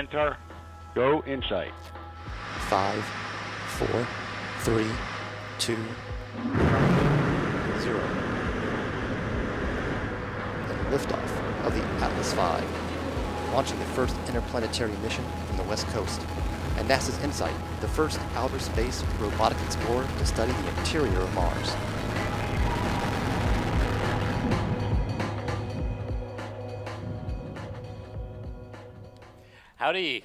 center. Go inside. 5, 4, 3, 2, 0. And liftoff of the Atlas V, launching the first interplanetary mission from the West Coast. And NASA's InSight, the first outer space robotic explorer to study the interior of Mars. Howdy.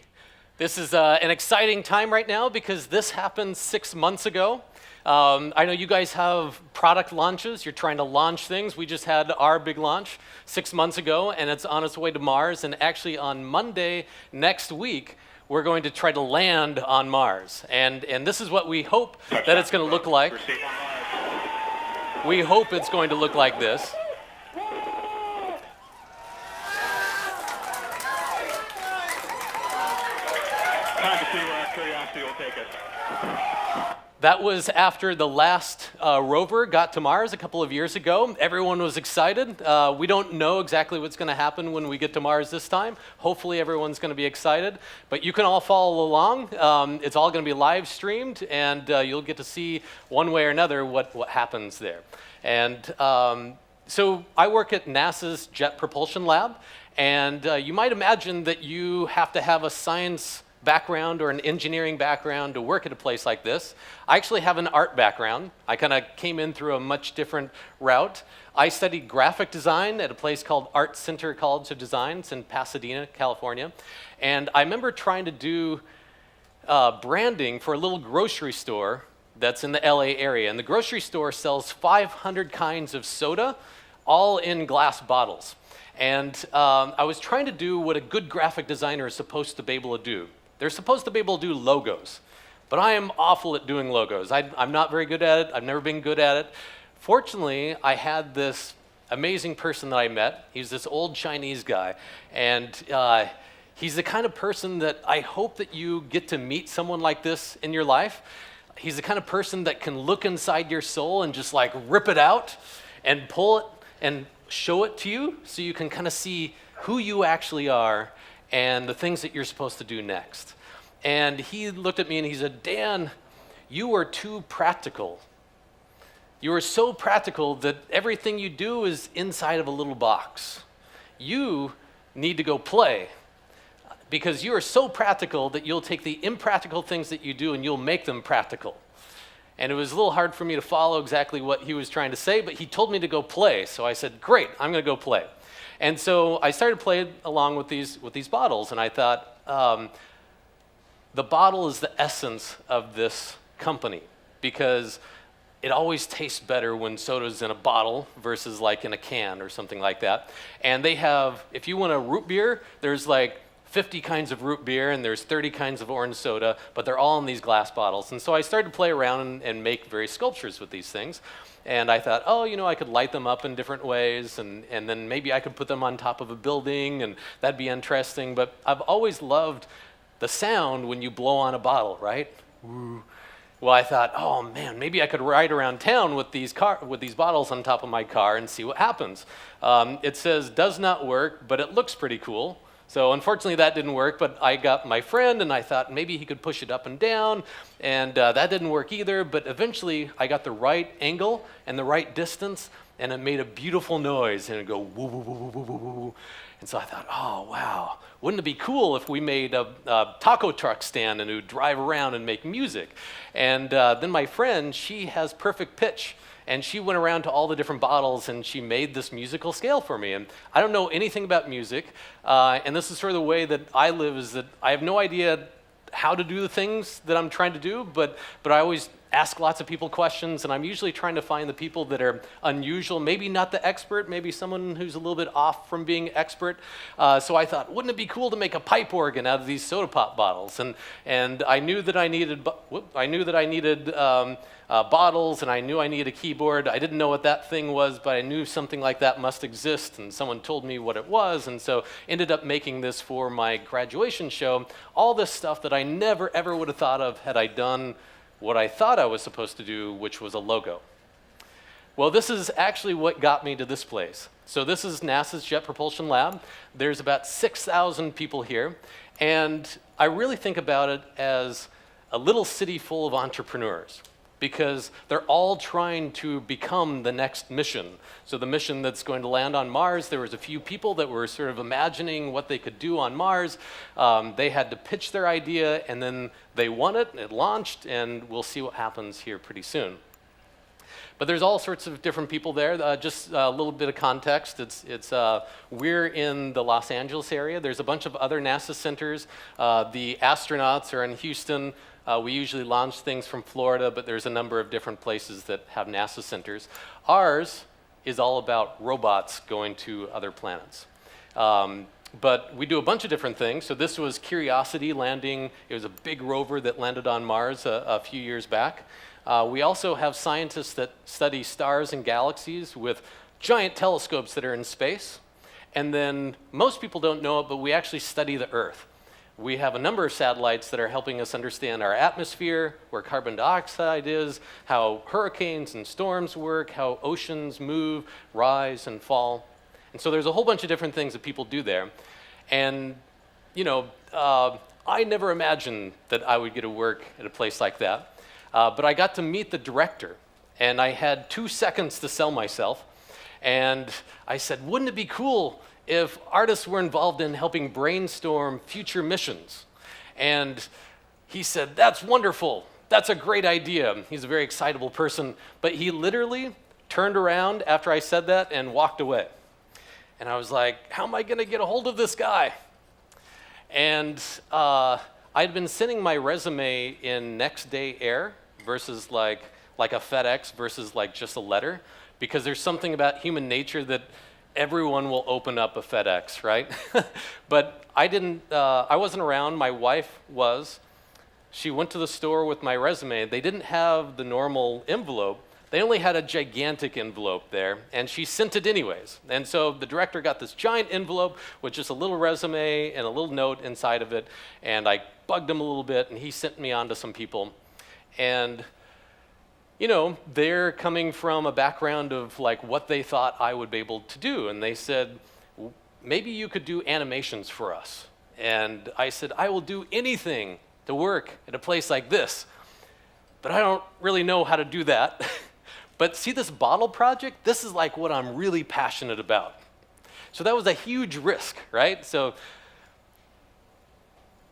This is an exciting time right now because this happened 6 months ago. I know you guys have product launches. You're trying to launch things. We just had our big launch 6 months ago, and it's on its way to Mars. And actually on Monday next week, we're going to try to land on Mars. And this is what we hope that it's going to look like. We hope it's going to look like this. Time to see where our curiosity will take us. That was after the last rover got to Mars a couple of years ago. Everyone was excited. We don't know exactly what's going to happen when we get to Mars this time. Hopefully everyone's going to be excited. But you can all follow along. It's all going to be live streamed, and you'll get to see one way or another what happens there. And so I work at NASA's Jet Propulsion Lab, and you might imagine that you have to have a science background or an engineering background to work at a place like this. I actually have an art background. I kind of came in through a much different route. I studied graphic design at a place called Art Center College of Design. It's in Pasadena, California. And I remember trying to do branding for a little grocery store that's in the LA area. And the grocery store sells 500 kinds of soda, all in glass bottles. And I was trying to do what a good graphic designer is supposed to be able to do. They're supposed to be able to do logos, but I am awful at doing logos. I'm not very good at it. I've never been good at it. Fortunately, I had this amazing person that I met. He's this old Chinese guy, and he's the kind of person that I hope that you get to meet someone like this in your life. He's the kind of person that can look inside your soul and just like rip it out and pull it and show it to you so you can kind of see who you actually are and the things that you're supposed to do next. And he looked at me and he said, Dan, you are too practical. You are so practical that everything you do is inside of a little box. You need to go play because you are so practical that you'll take the impractical things that you do and you'll make them practical. And it was a little hard for me to follow exactly what he was trying to say, but he told me to go play. So I said, great, I'm going to go play. And so I started playing along with these bottles, and I thought, the bottle is the essence of this company because it always tastes better when soda's in a bottle versus like in a can or something like that. And they have, if you want a root beer, there's like 50 kinds of root beer and there's 30 kinds of orange soda, but they're all in these glass bottles. And so I started to play around and make various sculptures with these things. And I thought, oh, you know, I could light them up in different ways, and then maybe I could put them on top of a building, and that'd be interesting. But I've always loved the sound when you blow on a bottle, right? Woo. Well, I thought, oh man, maybe I could ride around town with these bottles on top of my car and see what happens. It says does not work, but it looks pretty cool. So unfortunately that didn't work, but I got my friend and I thought maybe he could push it up and down, and that didn't work either, but eventually I got the right angle and the right distance, and it made a beautiful noise, and it'd go woo, woo, woo, woo, woo, woo, woo. And so I thought, oh wow, wouldn't it be cool if we made a taco truck stand and it would drive around and make music? And then my friend, she has perfect pitch. And she went around to all the different bottles and she made this musical scale for me. And I don't know anything about music. And this is sort of the way that I live, is that I have no idea how to do the things that I'm trying to do, but I always ask lots of people questions, and I'm usually trying to find the people that are unusual, maybe not the expert, maybe someone who's a little bit off from being expert. So I thought, wouldn't it be cool to make a pipe organ out of these soda pop bottles? And I knew that I needed bottles, and I knew I needed a keyboard. I didn't know what that thing was, but I knew something like that must exist, and someone told me what it was, and so ended up making this for my graduation show. All this stuff that I never ever would have thought of had I done what I thought I was supposed to do, which was a logo. Well, this is actually what got me to this place. So this is NASA's Jet Propulsion Lab. There's about 6,000 people here, and I really think about it as a little city full of entrepreneurs, because they're all trying to become the next mission. So the mission that's going to land on Mars, there was a few people that were sort of imagining what they could do on Mars. They had to pitch their idea, and then they won it, and it launched, and we'll see what happens here pretty soon. But there's all sorts of different people there. Just a little bit of context. We're in the Los Angeles area. There's a bunch of other NASA centers. The astronauts are in Houston. We usually launch things from Florida, but there's a number of different places that have NASA centers. Ours is all about robots going to other planets. But we do a bunch of different things. So this was Curiosity landing. It was a big rover that landed on Mars a few years back. We also have scientists that study stars and galaxies with giant telescopes that are in space. And then most people don't know it, but we actually study the Earth. We have a number of satellites that are helping us understand our atmosphere, where carbon dioxide is, how hurricanes and storms work, how oceans move, rise and fall. And so there's a whole bunch of different things that people do there. And, I never imagined that I would get to work at a place like that. But I got to meet the director, and I had 2 seconds to sell myself. And I said, wouldn't it be cool if artists were involved in helping brainstorm future missions? And he said, that's wonderful. That's a great idea. He's a very excitable person. But he literally turned around after I said that and walked away. And I was like, how am I going to get a hold of this guy? And I'd been sending my resume in next day air versus like a FedEx versus like just a letter, because there's something about human nature that everyone will open up a FedEx, right? But I wasn't around. My wife was. She went to the store with my resume. They didn't have the normal envelope. They only had a gigantic envelope there, and she sent it anyways. And so the director got this giant envelope with just a little resume and a little note inside of it, and I bugged him a little bit, and he sent me on to some people. And, they're coming from a background of like what they thought I would be able to do, and they said, maybe you could do animations for us. And I said, I will do anything to work at a place like this, but I don't really know how to do that. But see this bottle project? This is like what I'm really passionate about. So that was a huge risk, right? So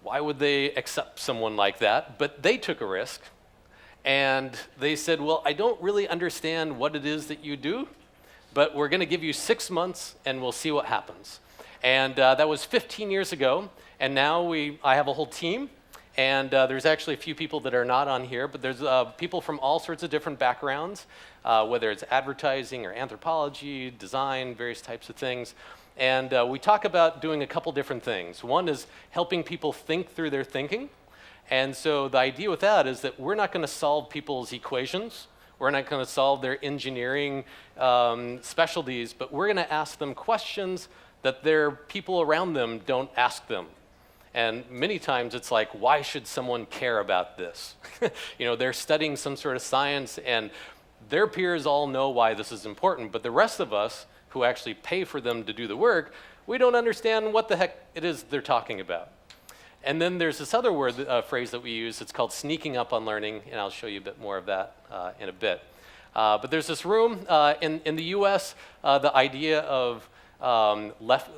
why would they accept someone like that? But they took a risk, and they said, well, I don't really understand what it is that you do, but we're going to give you 6 months, and we'll see what happens. And that was 15 years ago, and now I have a whole team. And there's actually a few people that are not on here, but there's people from all sorts of different backgrounds, whether it's advertising or anthropology, design, various types of things. And we talk about doing a couple different things. One is helping people think through their thinking. And so the idea with that is that we're not going to solve people's equations. We're not going to solve their engineering specialties, but we're going to ask them questions that their people around them don't ask them. And many times it's like, why should someone care about this? They're studying some sort of science, and their peers all know why this is important, but the rest of us who actually pay for them to do the work, we don't understand what the heck it is they're talking about. And then there's this other phrase that we use. It's called sneaking up on learning, and I'll show you a bit more of that in a bit. But there's this room in the US, the idea of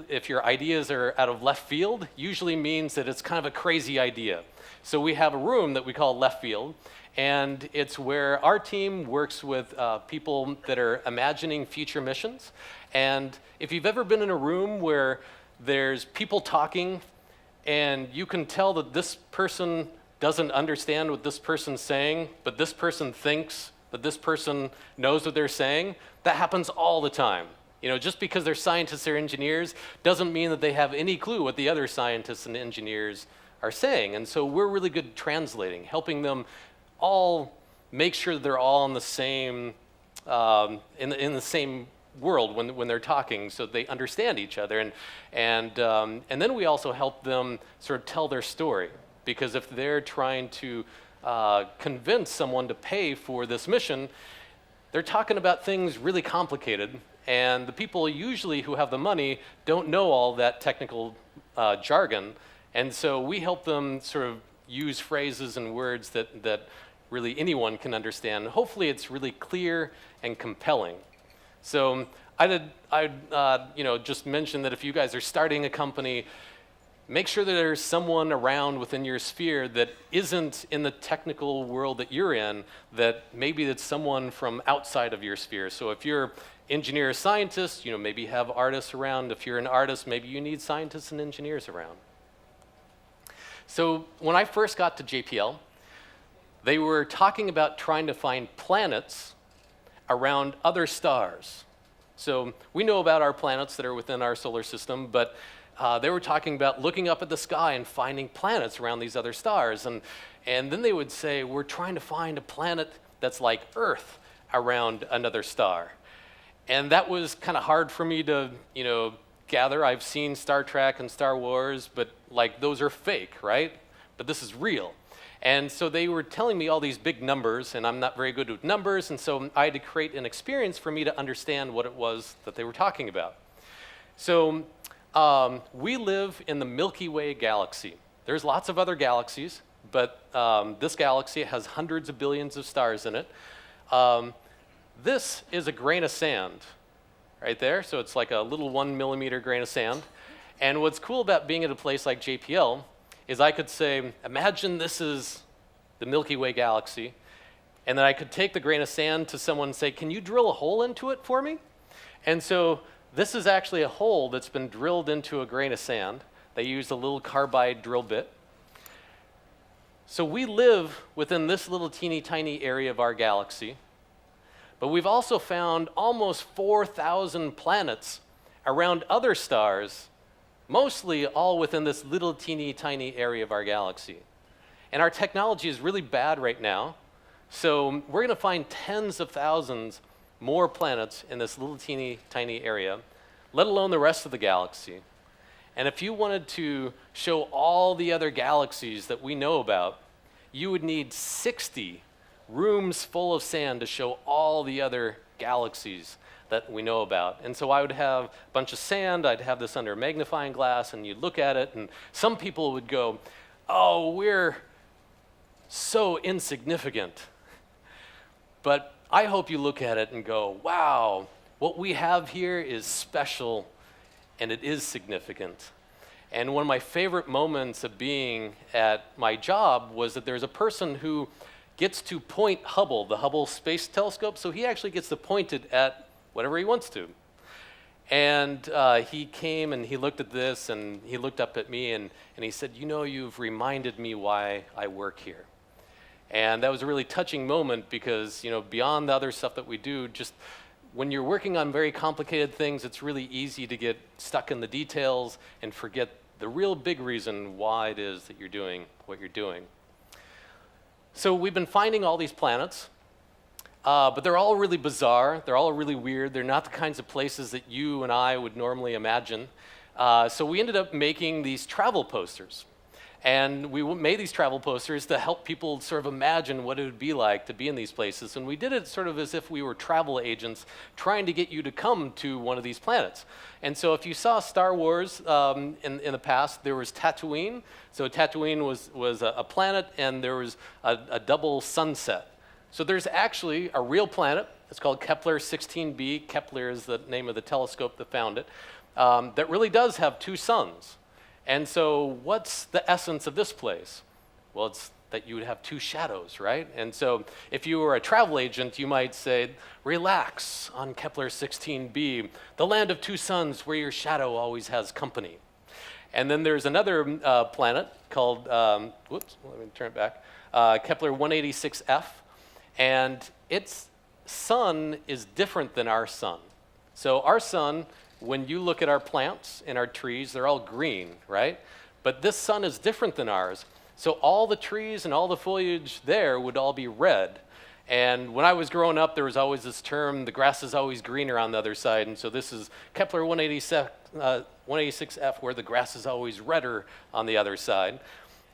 if your ideas are out of left field, usually means that it's kind of a crazy idea. So we have a room that we call left field, and it's where our team works with people that are imagining future missions. And if you've ever been in a room where there's people talking, and you can tell that this person doesn't understand what this person's saying, but this person thinks that this person knows what they're saying, that happens all the time. Just because they're scientists or engineers doesn't mean that they have any clue what the other scientists and engineers are saying. And so we're really good at translating, helping them all make sure that they're all in the same in the same world when they're talking, so they understand each other. And then we also help them sort of tell their story, because if they're trying to convince someone to pay for this mission, they're talking about things really complicated, and the people usually who have the money don't know all that technical jargon, and so we help them sort of use phrases and words that really anyone can understand. Hopefully it's really clear and compelling. So I'd just mention that if you guys are starting a company, make sure that there's someone around within your sphere that isn't in the technical world that you're in, that maybe it's someone from outside of your sphere. So if you're engineer or scientist, maybe have artists around. If you're an artist, maybe you need scientists and engineers around. So when I first got to JPL, they were talking about trying to find planets around other stars. So we know about our planets that are within our solar system, but they were talking about looking up at the sky and finding planets around these other stars. And then they would say, we're trying to find a planet that's like Earth around another star. And that was kind of hard for me to, gather. I've seen Star Trek and Star Wars, but those are fake, right? But this is real. And so they were telling me all these big numbers, and I'm not very good with numbers, and so I had to create an experience for me to understand what it was that they were talking about. So we live in the Milky Way galaxy. There's lots of other galaxies, but this galaxy has hundreds of billions of stars in it. This is a grain of sand right there. So it's like a little 1 millimeter grain of sand. And what's cool about being at a place like JPL is I could say, imagine this is the Milky Way galaxy. And then I could take the grain of sand to someone and say, can you drill a hole into it for me? And so this is actually a hole that's been drilled into a grain of sand. They used a little carbide drill bit. So we live within this little teeny tiny area of our galaxy. But we've also found almost 4,000 planets around other stars, mostly all within this little teeny tiny area of our galaxy. And our technology is really bad right now, so we're going to find tens of thousands more planets in this little teeny tiny area, let alone the rest of the galaxy. And if you wanted to show all the other galaxies that we know about, you would need 60 rooms full of sand to show all the other galaxies that we know about. And so I would have a bunch of sand, I'd have this under a magnifying glass, and you'd look at it, and some people would go, oh, we're so insignificant. But I hope you look at it and go, wow, what we have here is special, and it is significant. And one of my favorite moments of being at my job was that there's a person who gets to point Hubble, the Hubble Space Telescope, so he actually gets to point it at whatever he wants to. And he came and he looked at this and he looked up at me and he said, you've reminded me why I work here. And that was a really touching moment because, beyond the other stuff that we do, just when you're working on very complicated things, it's really easy to get stuck in the details and forget the real big reason why it is that you're doing what you're doing. So we've been finding all these planets, but they're all really bizarre. They're all really weird. They're not the kinds of places that you and I would normally imagine. So we ended up making these travel posters. And we made these travel posters to help people sort of imagine what it would be like to be in these places. And we did it sort of as if we were travel agents trying to get you to come to one of these planets. And so if you saw Star Wars in the past, there was Tatooine. So Tatooine was a planet, and there was a double sunset. So there's actually a real planet. It's called Kepler 16b. Kepler is the name of the telescope that found it. That really does have two suns. And so what's the essence of this place? Well, it's that you would have two shadows, right? And so if you were a travel agent, you might say, relax on Kepler 16b, the land of two suns where your shadow always has company. And then there's another planet called, let me turn it back, Kepler 186f, and its sun is different than our sun. So our sun, when you look at our plants and our trees, they're all green, right? But this sun is different than ours. So all the trees and all the foliage there would all be red. And when I was growing up, there was always this term, the grass is always greener on the other side. And so this is Kepler 186f, where the grass is always redder on the other side.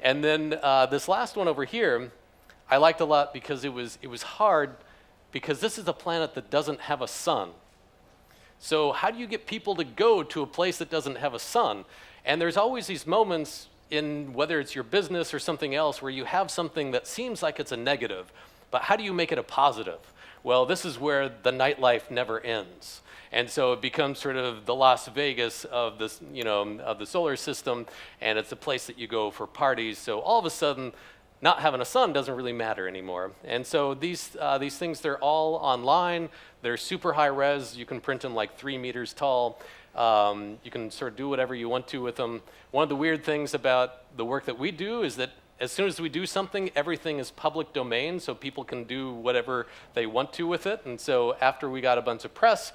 And then this last one over here, I liked a lot because it was hard because this is a planet that doesn't have a sun. So how do you get people to go to a place that doesn't have a sun? And there's always these moments in whether it's your business or something else where you have something that seems like it's a negative, but how do you make it a positive? Well, this is where the nightlife never ends. And so it becomes sort of the Las Vegas of this, of the solar system, and it's a place that you go for parties. So all of a sudden, not having a sun doesn't really matter anymore. And so these things, they're all online. They're super high res. You can print them like 3 meters tall. You can sort of do whatever you want to with them. One of the weird things about the work that we do is that as soon as we do something, everything is public domain, so people can do whatever they want to with it. And so after we got a bunch of press,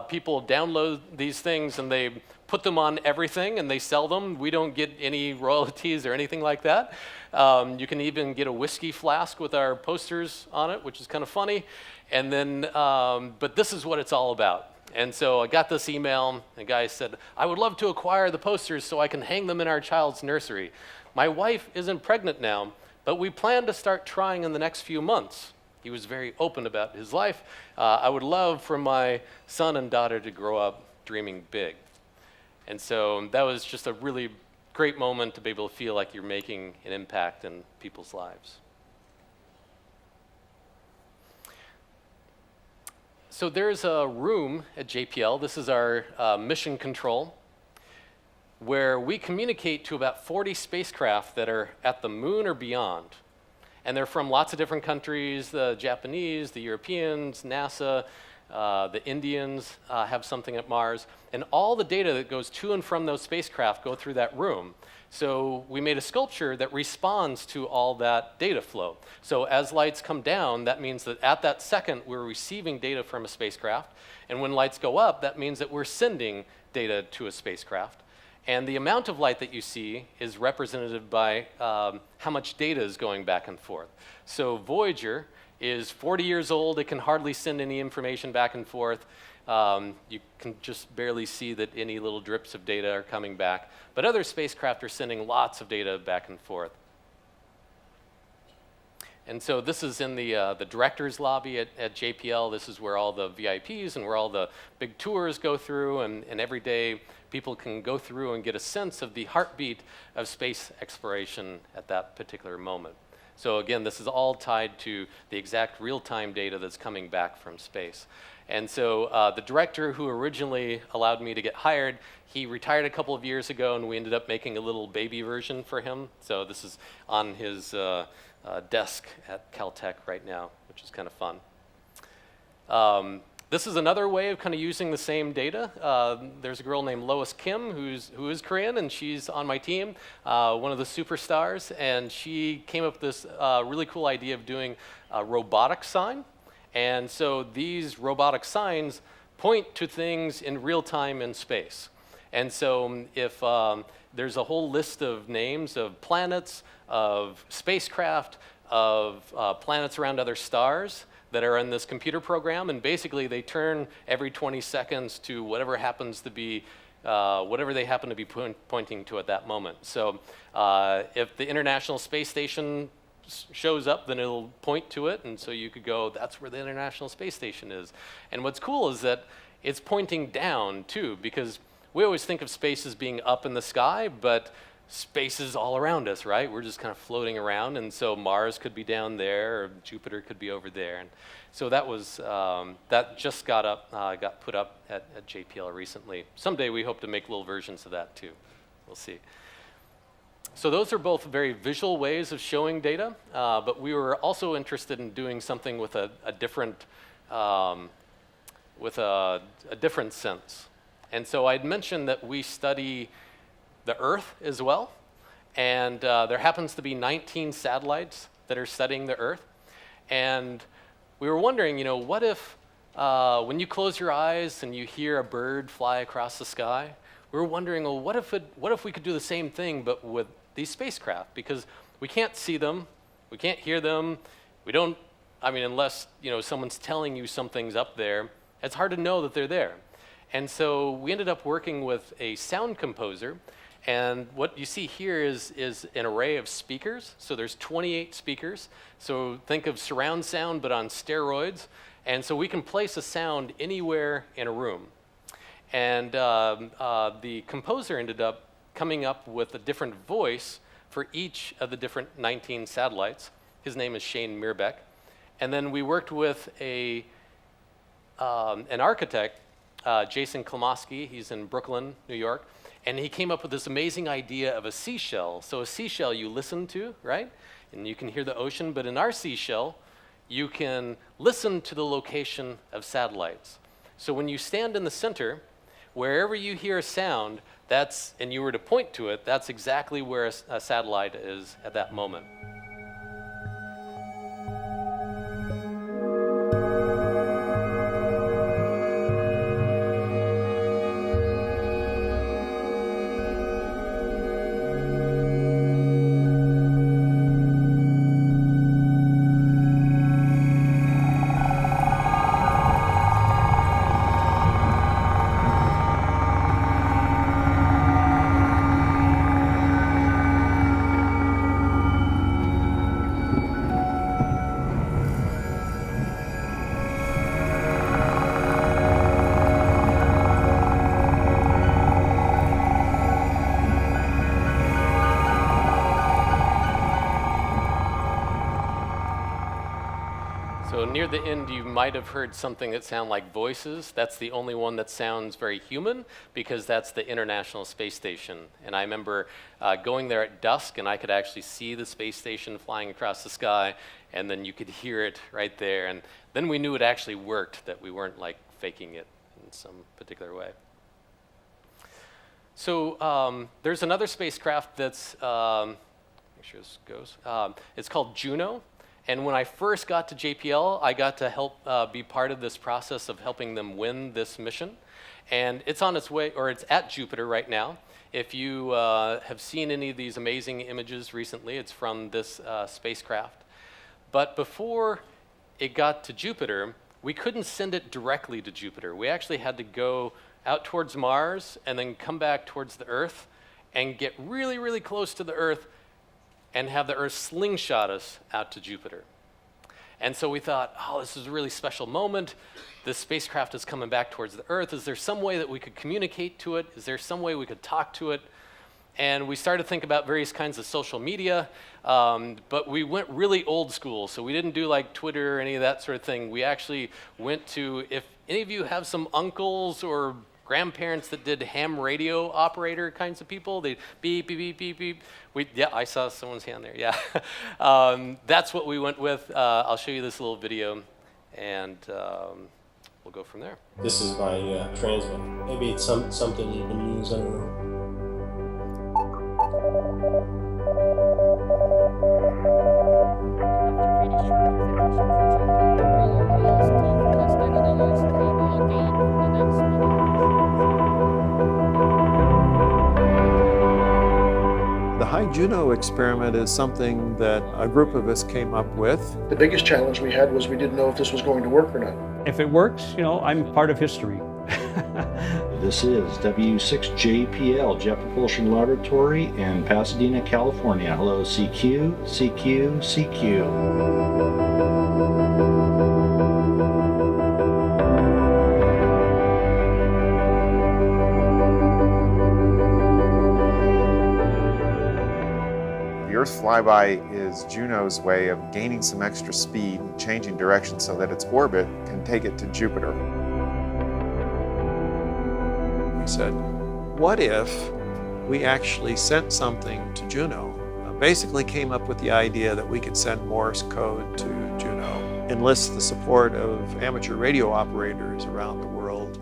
people download these things and they put them on everything and they sell them. We don't get any royalties or anything like that. You can even get a whiskey flask with our posters on it, which is kind of funny. And then, but this is what it's all about. And so I got this email, the guy said, I would love to acquire the posters so I can hang them in our child's nursery. My wife isn't pregnant now, but we plan to start trying in the next few months. He was very open about his life. I would love for my son and daughter to grow up dreaming big. And so that was just a really great moment to be able to feel like you're making an impact in people's lives. So there's a room at JPL, this is our mission control, where we communicate to about 40 spacecraft that are at the moon or beyond. And they're from lots of different countries, the Japanese, the Europeans, NASA, the Indians have something at Mars. And all the data that goes to and from those spacecraft go through that room. So we made a sculpture that responds to all that data flow. So as lights come down, that means that at that second, we're receiving data from a spacecraft. And when lights go up, that means that we're sending data to a spacecraft. And the amount of light that you see is represented by how much data is going back and forth. So Voyager is 40 years old. It can hardly send any information back and forth. You can just barely see that any little drips of data are coming back. But other spacecraft are sending lots of data back and forth. And so this is in the director's lobby at JPL. This is where all the VIPs and where all the big tours go through. And every day, people can go through and get a sense of the heartbeat of space exploration at that particular moment. So again, this is all tied to the exact real-time data that's coming back from space. And so the director who originally allowed me to get hired, he retired a couple of years ago, and we ended up making a little baby version for him. So this is on his desk at Caltech right now, which is kind of fun. This is another way of kind of using the same data. There's a girl named Lois Kim who is Korean, and she's on my team, one of the superstars, and she came up with this really cool idea of doing a robotic sign. And so these robotic signs point to things in real time in space. And so if there's a whole list of names of planets, of spacecraft, of planets around other stars that are in this computer program, and basically they turn every 20 seconds to whatever happens to be, whatever they happen to be pointing to at that moment. So if the International Space Station shows up, then it'll point to it, and so you could go, that's where the International Space Station is. And what's cool is that it's pointing down too, because we always think of space as being up in the sky, but space is all around us, right? We're just kind of floating around, and so Mars could be down there, or Jupiter could be over there. And so that was that just got put up at JPL recently. Someday we hope to make little versions of that too. We'll see. So those are both very visual ways of showing data, but we were also interested in doing something with a different sense. And so I'd mentioned that we study the Earth as well, and there happens to be 19 satellites that are studying the Earth. And we were wondering, what if when you close your eyes and you hear a bird fly across the sky, we were wondering, well, what if we could do the same thing but with these spacecraft? Because we can't see them, we can't hear them, we don't, unless someone's telling you something's up there, it's hard to know that they're there. And so we ended up working with a sound composer, And what you see here is an array of speakers. So there's 28 speakers. So think of surround sound, but on steroids. And so we can place a sound anywhere in a room. And the composer ended up coming up with a different voice for each of the different 19 satellites. His name is Shane Mirbeck. And then we worked with an architect, Jason Klomoski. He's in Brooklyn, New York. And he came up with this amazing idea of a seashell. So a seashell you listen to, right? And you can hear the ocean. But in our seashell, you can listen to the location of satellites. So when you stand in the center, wherever you hear a sound, and you were to point to it, that's exactly where a satellite is at that moment. So near the end, you might have heard something that sounded like voices. That's the only one that sounds very human, because that's the International Space Station. And I remember going there at dusk, and I could actually see the space station flying across the sky, and then you could hear it right there. And then we knew it actually worked, that we weren't like faking it in some particular way. So there's another spacecraft that's, make sure this goes, it's called Juno. And when I first got to JPL, I got to help be part of this process of helping them win this mission. And it's on its way, or it's at Jupiter right now. If you have seen any of these amazing images recently, it's from this spacecraft. But before it got to Jupiter, we couldn't send it directly to Jupiter. We actually had to go out towards Mars and then come back towards the Earth and get really, really close to the Earth and have the Earth slingshot us out to Jupiter. And so we thought, oh, this is a really special moment. This spacecraft is coming back towards the Earth. Is there some way that we could communicate to it? Is there some way we could talk to it? And we started to think about various kinds of social media, but we went really old school. So we didn't do like Twitter or any of that sort of thing. We actually went to, if any of you have some uncles or grandparents that did ham radio operator kinds of people, they beep, beep, beep, beep, beep. Yeah, I saw someone's hand there, yeah. That's what we went with. I'll show you this little video, and we'll go from there. This is my transmitter. Maybe it's something you can use, I don't know. The High Juno experiment is something that a group of us came up with. The biggest challenge we had was we didn't know if this was going to work or not. If it works, you know, I'm part of history. This is W6JPL, Jet Propulsion Laboratory in Pasadena, California. Hello, CQ, CQ, CQ. The Earth's flyby is Juno's way of gaining some extra speed and changing direction so that its orbit can take it to Jupiter. We said, what if we actually sent something to Juno? Basically came up with the idea that we could send Morse code to Juno, enlist the support of amateur radio operators around the world.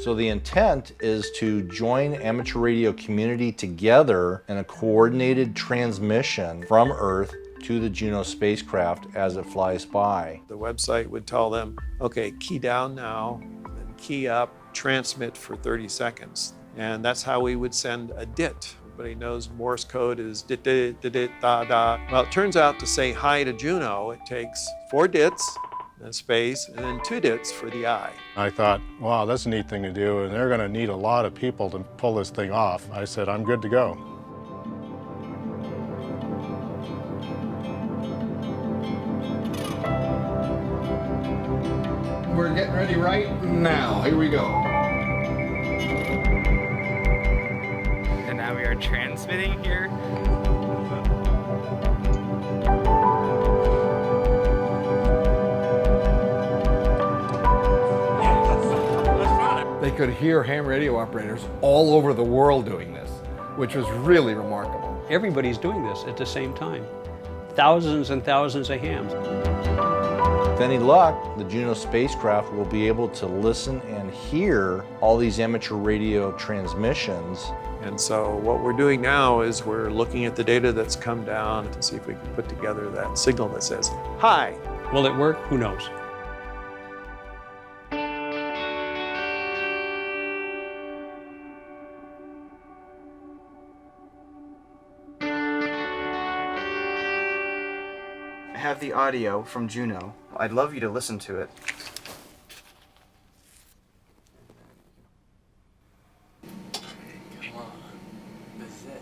So the intent is to join amateur radio community together in a coordinated transmission from Earth to the Juno spacecraft as it flies by. The website would tell them, okay, key down now, then key up, transmit for 30 seconds. And that's how we would send a DIT, Everybody knows Morse code is dit dit dit dit da da. Well, it turns out to say hi to Juno, it takes 4 dits in a space and then 2 dits for the I. I thought, wow, that's a neat thing to do, and they're going to need a lot of people to pull this thing off. I said, I'm good to go. We're getting ready right now. Here we go. And now we are transmitting here. They could hear ham radio operators all over the world doing this, which was really remarkable. Everybody's doing this at the same time. Thousands and thousands of hams. With any luck, the Juno spacecraft will be able to listen and hear all these amateur radio transmissions. And so what we're doing now is we're looking at the data that's come down to see if we can put together that signal that says, hi. Will it work? Who knows? I have the audio from Juno. I'd love you to listen to it. Come on. This is it.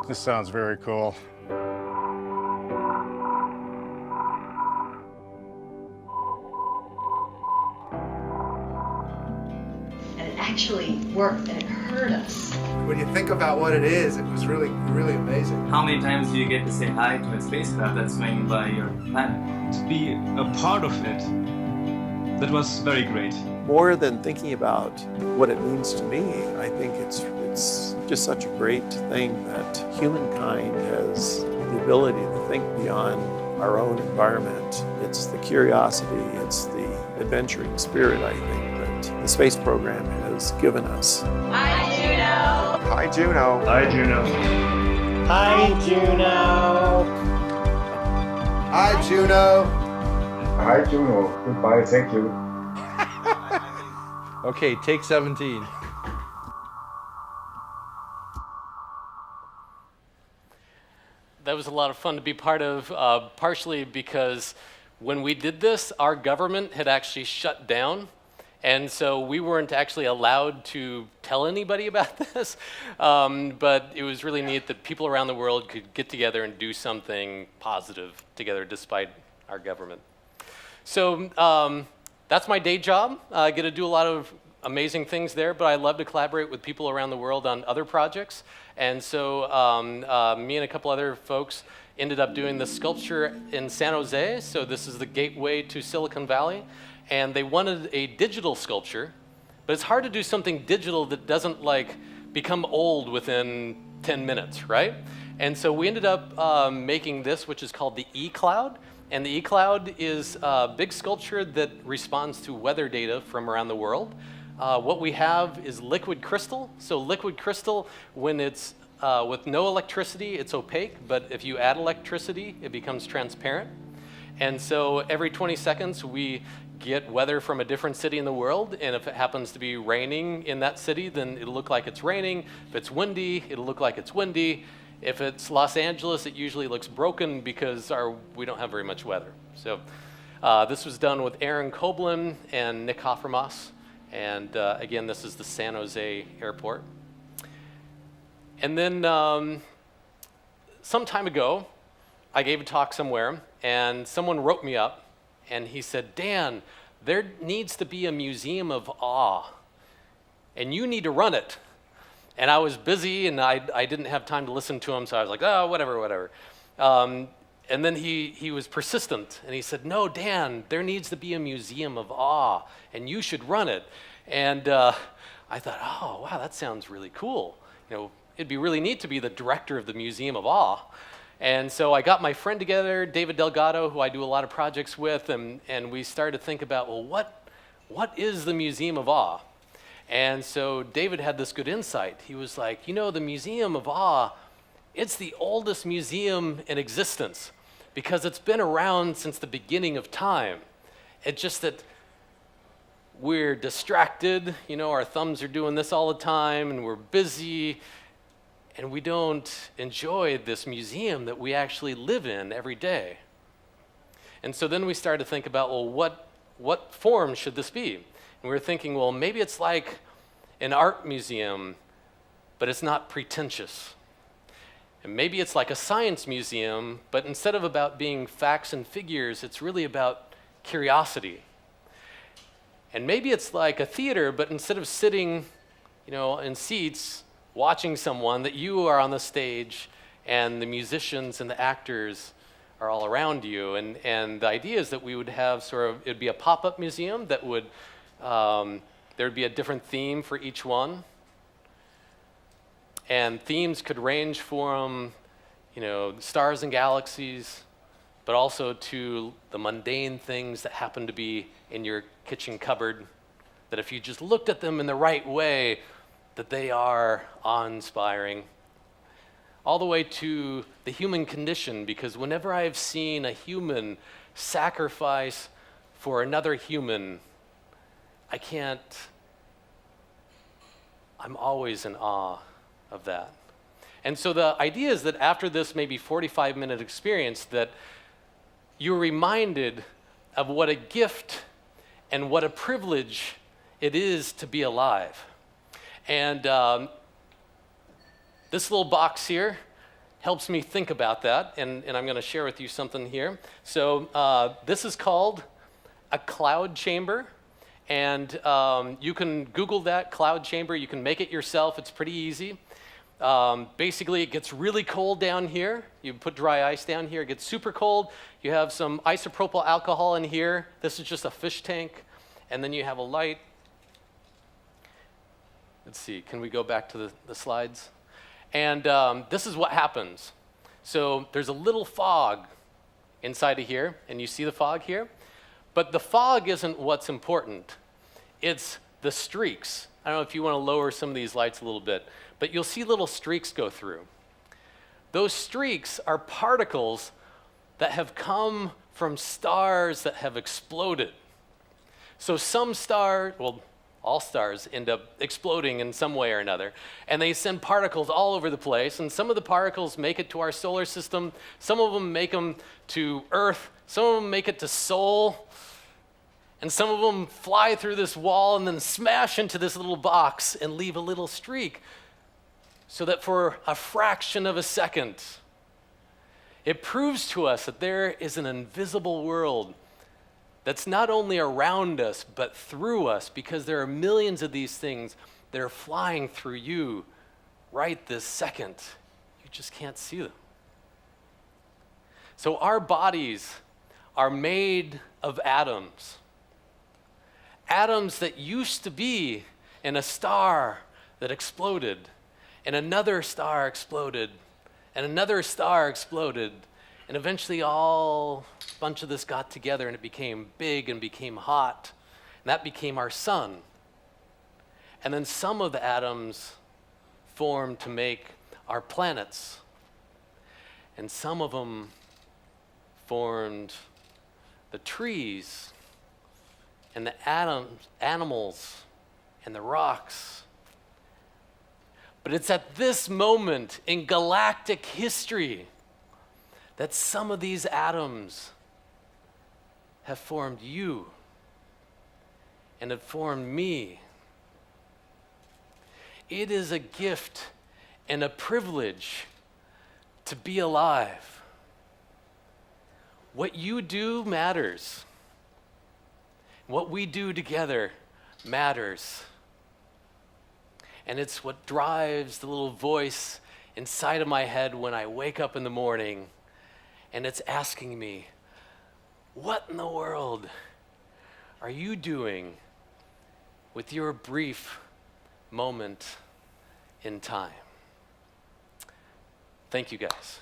This sounds very cool. Actually worked and it heard us. When you think about what it is, it was really, really amazing. How many times do you get to say hi to a spacecraft that's swinging by your planet? To be a part of it, that was very great. More than thinking about what it means to me, I think it's just such a great thing that humankind has the ability to think beyond our own environment. It's the curiosity, it's the adventuring spirit, I think, that the space program has given us. Hi, Juno! Hi, Juno. Hi, Juno. Hi, Juno! Hi, Juno! Hi, Juno. Goodbye. Thank you. Okay, take 17. That was a lot of fun to be part of, partially because when we did this, our government had actually shut down. And so we weren't actually allowed to tell anybody about this, but it was really neat that people around the world could get together and do something positive together despite our government. So that's my day job. I get to do a lot of amazing things there, but I love to collaborate with people around the world on other projects. And so me and a couple other folks ended up doing the sculpture in San Jose. So this is the gateway to Silicon Valley. And they wanted a digital sculpture, but it's hard to do something digital that doesn't like become old within 10 minutes, right? And so we ended up making this, which is called the E-Cloud. And the E-Cloud is a big sculpture that responds to weather data from around the world. What we have is liquid crystal. So liquid crystal, when it's with no electricity, it's opaque, but if you add electricity, it becomes transparent. And so every 20 seconds, we get weather from a different city in the world, and if it happens to be raining in that city, then it'll look like it's raining. If it's windy, it'll look like it's windy. If it's Los Angeles, it usually looks broken because we don't have very much weather. So this was done with Aaron Koblin and Nick Hoffermas, and again, this is the San Jose airport. And then some time ago, I gave a talk somewhere, and someone wrote me up, and he said, Dan, there needs to be a museum of awe, and you need to run it. And I was busy, and I didn't have time to listen to him, so I was like, oh, whatever. And then he was persistent, and he said, no, Dan, there needs to be a museum of awe, and you should run it. And I thought, oh, wow, that sounds really cool. You know, it'd be really neat to be the director of the Museum of Awe. And so I got my friend together, David Delgado, who I do a lot of projects with, and we started to think about, well, what is the Museum of Awe? And so David had this good insight. He was like, you know, the Museum of Awe, it's the oldest museum in existence. because it's been around since the beginning of time. It's just that we're distracted, our thumbs are doing this all the time, and we're busy, and we don't enjoy this museum that we actually live in every day. And so then we started to think about, well, what form should this be? And we were thinking, well, maybe it's like an art museum, but it's not pretentious. And maybe it's like a science museum, but instead of about being facts and figures, it's really about curiosity. And maybe it's like a theater, but instead of sitting, in seats watching someone, that you are on the stage and the musicians and the actors are all around you. And the idea is that we would have it'd be a pop-up museum that would, there'd be a different theme for each one. And themes could range from, stars and galaxies, but also to the mundane things that happen to be in your kitchen cupboard, that if you just looked at them in the right way, that they are awe-inspiring. All the way to the human condition, because whenever I've seen a human sacrifice for another human, I'm always in awe of that. And so the idea is that after this maybe 45-minute experience, that you're reminded of what a gift and what a privilege it is to be alive. And this little box here helps me think about that, and I'm going to share with you something here. So this is called a cloud chamber, and you can Google that, cloud chamber. You can make it yourself. It's pretty easy. Basically, it gets really cold down here. You put dry ice down here. It gets super cold. You have some isopropyl alcohol in here. This is just a fish tank. And then you have a light. Let's see. Can we go back to the slides? And this is what happens. So there's a little fog inside of here. And you see the fog here? But the fog isn't what's important. It's the streaks. I don't know if you want to lower some of these lights a little bit, but you'll see little streaks go through. Those streaks are particles that have come from stars that have exploded. So some stars, well, all stars end up exploding in some way or another, and they send particles all over the place, and some of the particles make it to our solar system, some of them make them to Earth, some of them make it to Sol, and some of them fly through this wall and then smash into this little box and leave a little streak, so that for a fraction of a second, it proves to us that there is an invisible world that's not only around us, but through us, because there are millions of these things that are flying through you right this second. You just can't see them. So our bodies are made of atoms. Atoms that used to be in a star that exploded, and another star exploded, and another star exploded, and eventually a bunch of this got together and it became big and became hot, and that became our sun. And then some of the atoms formed to make our planets, and some of them formed the trees and the animals and the rocks. But it's at this moment in galactic history that some of these atoms have formed you and have formed me. It is a gift and a privilege to be alive. What you do matters. What we do together matters. And it's what drives the little voice inside of my head when I wake up in the morning, and it's asking me, what in the world are you doing with your brief moment in time? Thank you, guys.